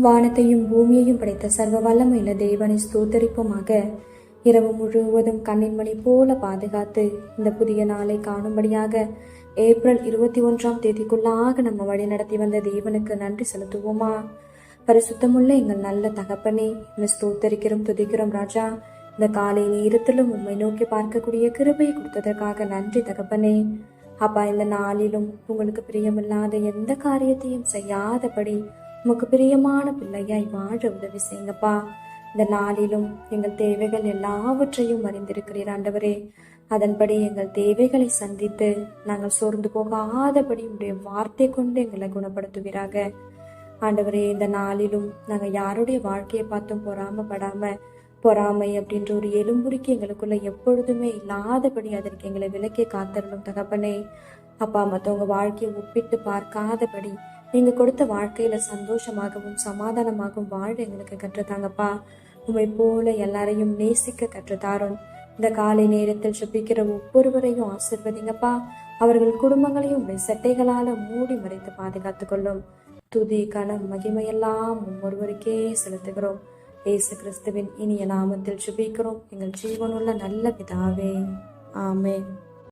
வானத்தையும் பூமியையும் படைத்த சர்வ வல்லமையுள்ள தேவனை ஸ்தோத்தரிப்போமாக. இரவு முழுவதும் கண்ணின் மணி போல பாதுகாத்து இந்த புதிய நாளை காணும்படியாக ஏப்ரல் 21ஆம் தேதிக்குள்ளாக நம்ம வழி நடத்தி வந்த தேவனுக்கு நன்றி செலுத்துவோமா? பரிசுத்தமுள்ள எங்கள் நல்ல தகப்பனே, ஸ்தோத்தரிக்கிறோம், துதிக்கிறோம் ராஜா. இந்த காலை நேரத்திலும் உம்மை நோக்கி பார்க்கக்கூடிய கிருபையை கொடுத்ததற்காக நன்றி தகப்பனே. அப்பா, இந்த நாளிலும் உங்களுக்கு பிரியமில்லாத எந்த காரியத்தையும் செய்யாதபடி உமக்கு பிரியமான பிள்ளையாய் வாழ உதவி செய்யுங்கப்பா. இந்த நாளிலும் எங்கள் தேவைகள் எல்லாவற்றையும் அறிந்திருக்கிறீர் ஆண்டவரே. அதன்படி எங்கள் தேவைகளை சந்தித்து நாங்கள் சோர்ந்து போகாதபடி உடைய வார்த்தை கொண்டு எங்களை குணப்படுத்துவீராக ஆண்டவரே. இந்த நாளிலும் நாங்கள் யாருடைய வாழ்க்கையை பார்த்தும் பொறாமை அப்படின்ற ஒரு எலும்புரிக்கு எங்களுக்குள்ள எப்பொழுதுமே இல்லாதபடி அதற்கு எங்களை விலக்கி காத்தரணும் தகப்பனே. அப்பா, மற்றவங்க வாழ்க்கையை ஒப்பிட்டு பார்க்காதபடி நீங்க கொடுத்த வாழ்க்கையில சந்தோஷமாகவும் சமாதானமாகவும் வாழ எங்களுக்கு கற்றுத்தாங்கப்பா. உண்மை போல எல்லாரையும் நேசிக்க கற்றுத்தாரும். இந்த காலை நேரத்தில் சுபிக்கிற ஒவ்வொருவரையும் ஆசிர்வதிங்கப்பா. அவர்கள் குடும்பங்களையும் உடைய சட்டைகளால மூடி மறைத்து பாதுகாத்துக் கொள்ளும். துதி கனம் மகிமையெல்லாம் ஒவ்வொருவருக்கே செலுத்துகிறோம். இயேசு கிறிஸ்துவின் இனிய நாமத்தில் சுபிக்கிறோம் எங்கள் ஜீவனுள்ள நல்ல பிதாவே, ஆமென்.